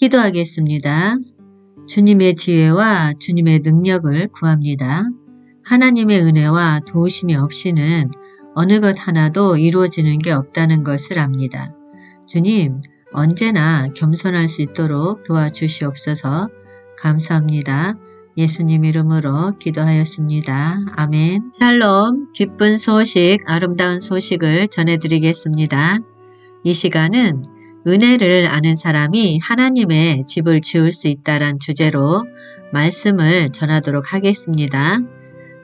기도하겠습니다. 주님의 지혜와 주님의 능력을 구합니다. 하나님의 은혜와 도우심이 없이는 어느 것 하나도 이루어지는 게 없다는 것을 압니다. 주님, 언제나 겸손할 수 있도록 도와주시옵소서. 감사합니다. 예수님 이름으로 기도하였습니다. 아멘. 샬롬, 기쁜 소식, 아름다운 소식을 전해드리겠습니다. 이 시간은 은혜를 아는 사람이 하나님의 집을 지을 수 있다란 주제로 말씀을 전하도록 하겠습니다.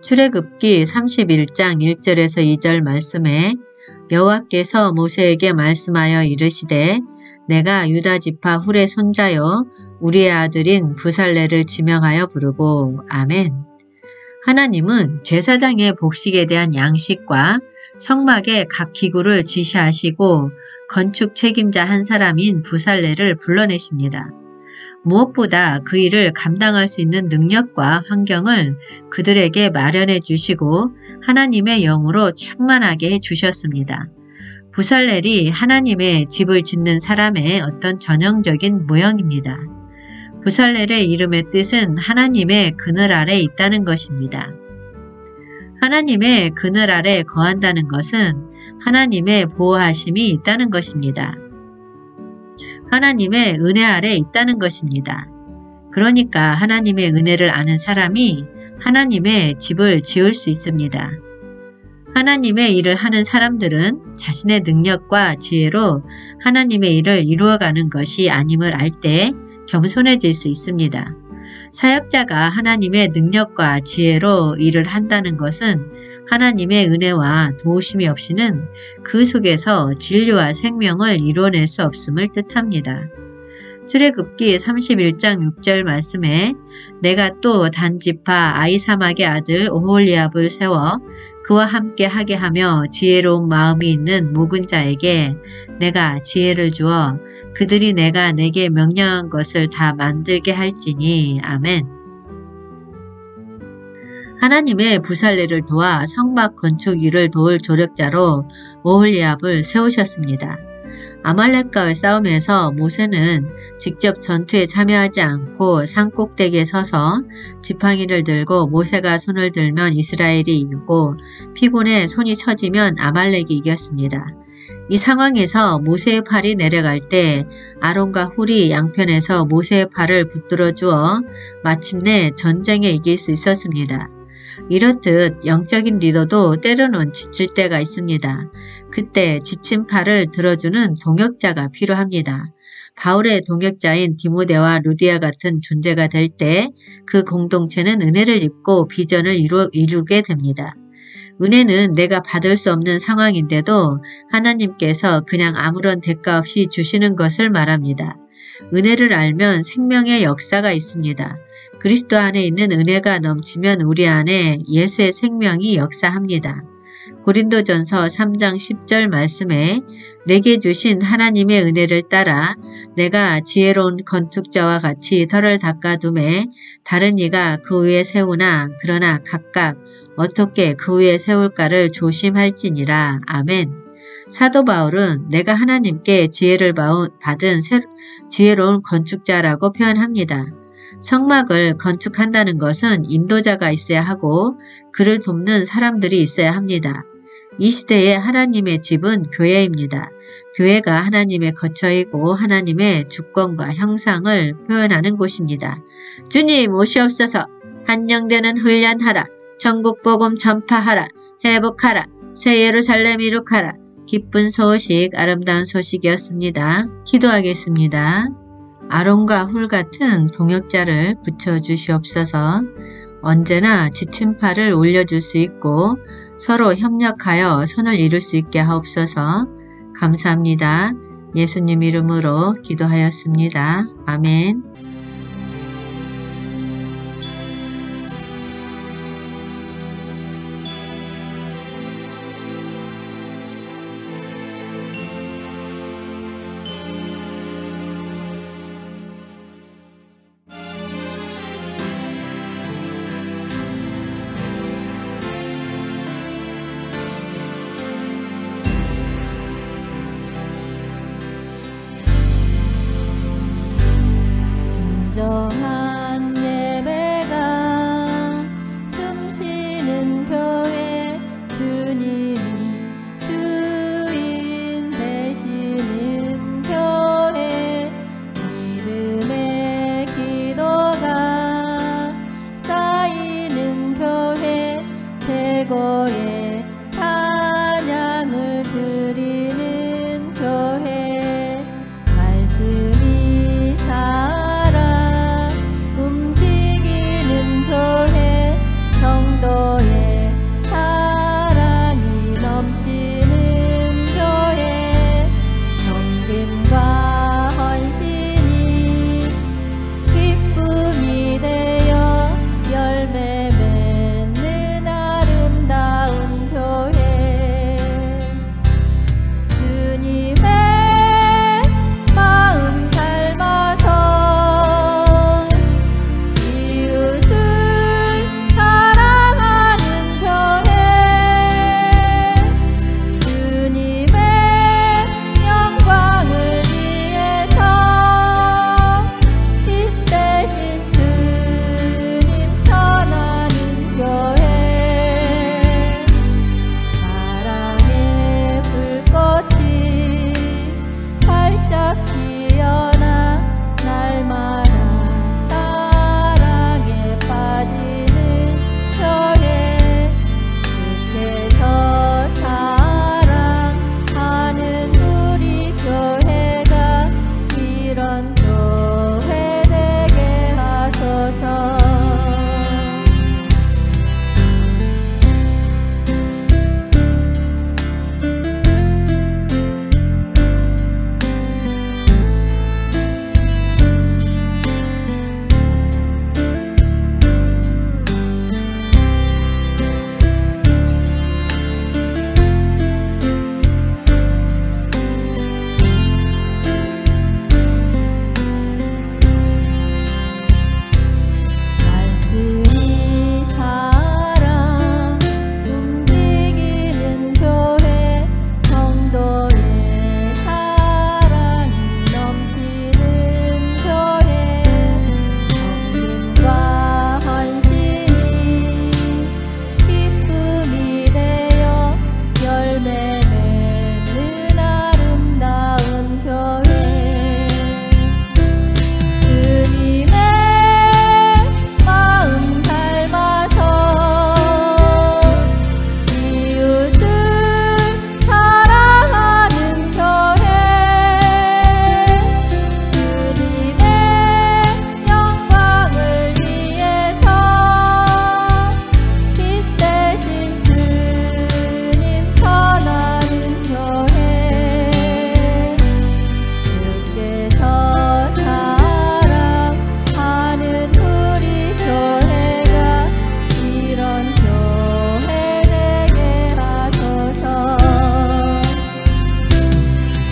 출애굽기 31장 1절에서 2절 말씀에 여호와께서 모세에게 말씀하여 이르시되 내가 유다 지파 훌의 손자요 우리의 아들인 부살레를 지명하여 부르고 아멘. 하나님은 제사장의 복식에 대한 양식과 성막의 각 기구를 지시하시고 건축 책임자 한 사람인 부살레를 불러내십니다. 무엇보다 그 일을 감당할 수 있는 능력과 환경을 그들에게 마련해 주시고 하나님의 영으로 충만하게 해주셨습니다. 부살렐이 하나님의 집을 짓는 사람의 어떤 전형적인 모형입니다. 부살렐의 이름의 뜻은 하나님의 그늘 아래 있다는 것입니다. 하나님의 그늘 아래 거한다는 것은 하나님의 보호하심이 있다는 것입니다. 하나님의 은혜 아래 있다는 것입니다. 그러니까 하나님의 은혜를 아는 사람이 하나님의 집을 지을 수 있습니다. 하나님의 일을 하는 사람들은 자신의 능력과 지혜로 하나님의 일을 이루어가는 것이 아님을 알 때 겸손해질 수 있습니다. 사역자가 하나님의 능력과 지혜로 일을 한다는 것은 하나님의 은혜와 도우심이 없이는 그 속에서 진리와 생명을 이루어낼 수 없음을 뜻합니다. 출애굽기 31장 6절 말씀에 내가 또 단지파 아히사막의 아들 오홀리압을 세워 그와 함께 하게 하며 지혜로운 마음이 있는 모든 자에게 내가 지혜를 주어 그들이 내가 내게 명령한 것을 다 만들게 할지니 아멘. 하나님의 부살레를 도와 성막 건축 일을 도울 조력자로 오홀리압을 세우셨습니다. 아말렉과의 싸움에서 모세는 직접 전투에 참여하지 않고 산꼭대기에 서서 지팡이를 들고 모세가 손을 들면 이스라엘이 이기고 피곤해 손이 처지면 아말렉이 이겼습니다. 이 상황에서 모세의 팔이 내려갈 때 아론과 훌이 양편에서 모세의 팔을 붙들어 주어 마침내 전쟁에 이길 수 있었습니다. 이렇듯 영적인 리더도 때로는 지칠 때가 있습니다. 그때 지친 팔을 들어주는 동역자가 필요합니다. 바울의 동역자인 디모데와 루디아 같은 존재가 될 때 그 공동체는 은혜를 입고 비전을 이루게 됩니다. 은혜는 내가 받을 수 없는 상황인데도 하나님께서 그냥 아무런 대가 없이 주시는 것을 말합니다. 은혜를 알면 생명의 역사가 있습니다. 그리스도 안에 있는 은혜가 넘치면 우리 안에 예수의 생명이 역사합니다. 고린도전서 3장 10절 말씀에 내게 주신 하나님의 은혜를 따라 내가 지혜로운 건축자와 같이 터를 닦아둠에 다른 이가 그 위에 세우나 그러나 각각 어떻게 그 위에 세울까를 조심할지니라. 아멘. 사도 바울은 내가 하나님께 지혜를 받은 지혜로운 건축자라고 표현합니다. 성막을 건축한다는 것은 인도자가 있어야 하고 그를 돕는 사람들이 있어야 합니다. 이 시대의 하나님의 집은 교회입니다. 교회가 하나님의 거처이고 하나님의 주권과 형상을 표현하는 곳입니다. 주님 오시옵소서. 한영되는 훈련하라. 천국 복음 전파하라. 회복하라. 새 예루살렘 이룩하라. 기쁜 소식, 아름다운 소식이었습니다. 기도하겠습니다. 아론과 훌 같은 동역자를 붙여주시옵소서. 언제나 지친 팔을 올려줄 수 있고 서로 협력하여 선을 이룰 수 있게 하옵소서. 감사합니다. 예수님 이름으로 기도하였습니다. 아멘. 진정한 예배가 숨쉬는 교회, 주님이 주인 되시는 교회, 믿음의 기도가 쌓이는 교회, 최고의 찬양을 드리는 교회, 말씀이 살아 움직이는 교회, 성도의 사랑이 넘치는 교회, 섬김과 헌신이 기쁨이 되어 열매 맺는 아름다운 교회, 주님의 마음 닮아서 이웃을 사랑하는 교회, 주님의 영광을 위해서 빛 대신 주님 전하는 교회, 사랑의 불꽃이 활짝 피어나 날마다 사랑에 빠지는 교회, 주께서 사랑하는 우리 교회가 이런 교회 되게 하소서. 말씀이 살아 움직이는 교회, 성도의 사랑이 넘치는 교회, 섬김과 헌신이 기쁨이 되어 열매 맺는 아름다운 교회, 주님의 마음 닮아서 이웃을 사랑하는 교회, 주님의 영광을 위해서 빛 대신 주님 전하는 교회, 주께서 사랑하는 우리 교회가 이런 교회 되게 하소서.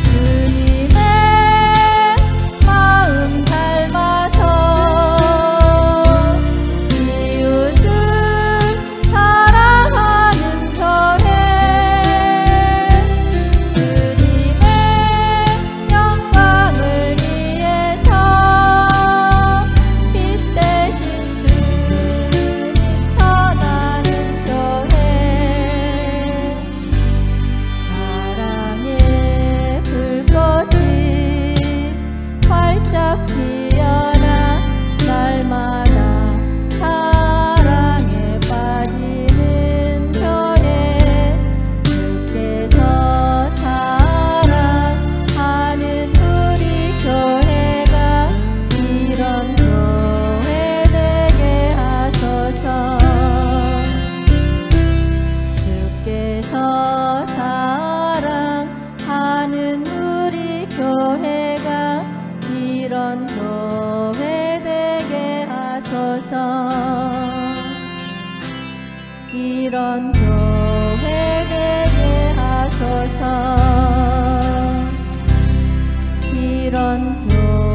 주님의 마음 닮아서 이웃을 사랑하는 교회, 주님의 영광을 위해서 빛 대신 주님 전하는 교회, 사랑의 불꽃이 활짝 피어나 날마다 사랑에 빠지는 교회, 주께서 사랑하는 우리 교회가 이런 교회 되게 하소서. 주께서 사랑하는 우리 교회가 이런 교회 되게 하소서. 이런 교회 되게 하소서. 이런 교회